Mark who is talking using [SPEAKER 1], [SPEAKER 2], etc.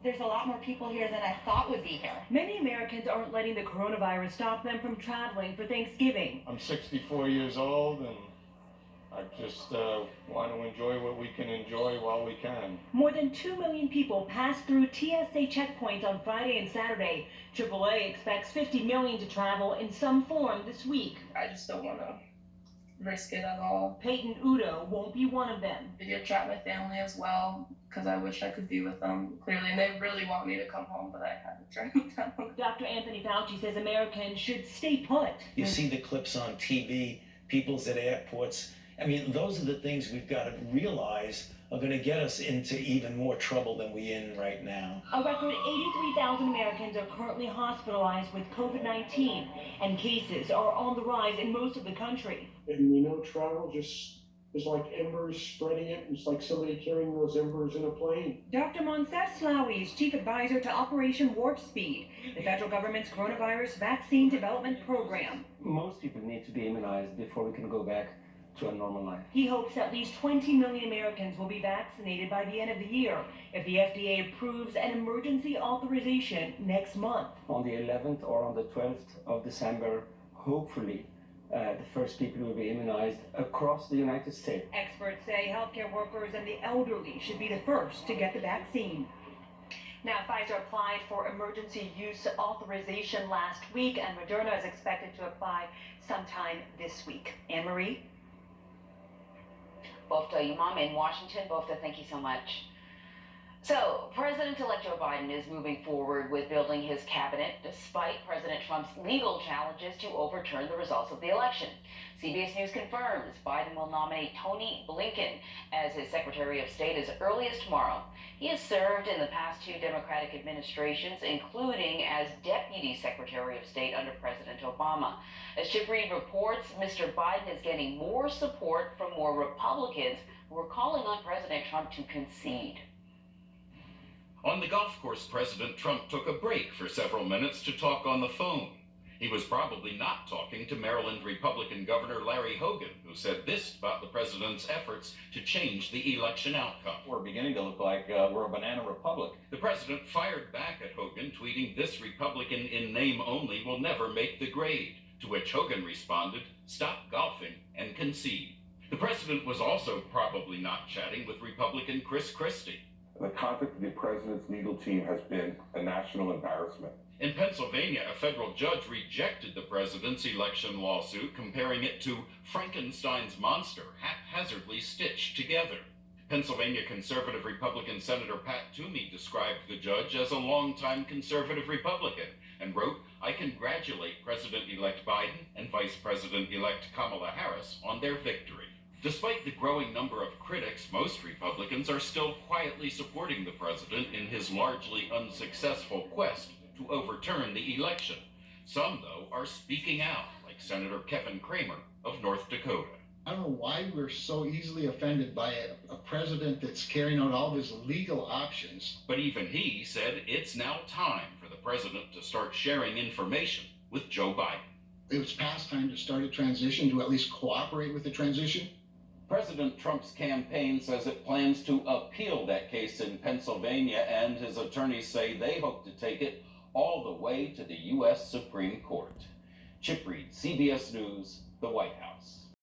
[SPEAKER 1] There's a lot more people here than I thought would be here.
[SPEAKER 2] Many Americans aren't letting the coronavirus stop them from traveling for Thanksgiving.
[SPEAKER 3] I'm 64 years old and I just want to enjoy what we can enjoy while we can.
[SPEAKER 2] More than 2 million people passed through TSA checkpoints on Friday and Saturday. AAA expects 50 million to travel in some form this week.
[SPEAKER 4] I just don't want to risk it at all.
[SPEAKER 2] Peyton Udo won't be one of them.
[SPEAKER 4] Video chat my family as well, because I wish I could be with them, clearly, and they really want me to come home, but I had to turn them down.
[SPEAKER 2] Dr. Anthony Fauci says Americans should stay put.
[SPEAKER 5] You see the clips on TV, people's at airports. I mean, those are the things we've got to realize are going to get us into even more trouble than we're in right now.
[SPEAKER 2] A record 83,000 Americans are currently hospitalized with COVID-19, and cases are on the rise in most of the country.
[SPEAKER 6] And we know travel just is like embers spreading it. It's like somebody carrying those embers in a plane.
[SPEAKER 2] Dr. Moncef Slaoui is chief advisor to Operation Warp Speed, the federal government's coronavirus vaccine development program.
[SPEAKER 7] Most people need to be immunized before we can go back to a normal life.
[SPEAKER 2] He hopes at least 20 million Americans will be vaccinated by the end of the year if the FDA approves an emergency authorization next month.
[SPEAKER 7] On the 11th or on the 12th of December, hopefully, the first people will be immunized across the United States.
[SPEAKER 2] Experts say healthcare workers and the elderly should be the first to get the vaccine. Now, Pfizer applied for emergency use authorization last week, and Moderna is expected to apply sometime this week. Anne-Marie?
[SPEAKER 8] Bofta Imam in Washington. Bofta, thank you so much. So, President-elect Joe Biden is moving forward with building his cabinet despite President Trump's legal challenges to overturn the results of the election. CBS News confirms Biden will nominate Tony Blinken as his Secretary of State as early as tomorrow. He has served in the past two Democratic administrations, including as Deputy Secretary of State under President Obama. As Chip Reed reports, Mr. Biden is getting more support from more Republicans who are calling on President Trump to concede.
[SPEAKER 9] On the golf course, President Trump took a break for several minutes to talk on the phone. He was probably not talking to Maryland Republican Governor Larry Hogan, who said this about the president's efforts to change the election outcome.
[SPEAKER 10] We're beginning to look like we're a banana republic.
[SPEAKER 9] The president fired back at Hogan, tweeting, "This Republican in name only will never make the grade," to which Hogan responded, "Stop golfing and concede." The president was also probably not chatting with Republican Chris Christie.
[SPEAKER 11] The conduct of the president's legal team has been a national embarrassment.
[SPEAKER 9] In Pennsylvania, a federal judge rejected the president's election lawsuit, comparing it to Frankenstein's monster, haphazardly stitched together. Pennsylvania conservative Republican Senator Pat Toomey described the judge as a longtime conservative Republican and wrote, "I congratulate President-elect Biden and Vice President-elect Kamala Harris on their victory." Despite the growing number of critics, most Republicans are still quietly supporting the president in his largely unsuccessful quest to overturn the election. Some, though, are speaking out, like Senator Kevin Cramer of North Dakota.
[SPEAKER 12] I don't know why we're so easily offended by a president that's carrying out all of his legal options.
[SPEAKER 9] But even he said it's now time for the president to start sharing information with Joe Biden.
[SPEAKER 12] It was past time to start a transition, to at least cooperate with the transition.
[SPEAKER 10] President Trump's campaign says it plans to appeal that case in Pennsylvania, and his attorneys say they hope to take it all the way to the U.S. Supreme Court. Chip Reed, CBS News, the White House.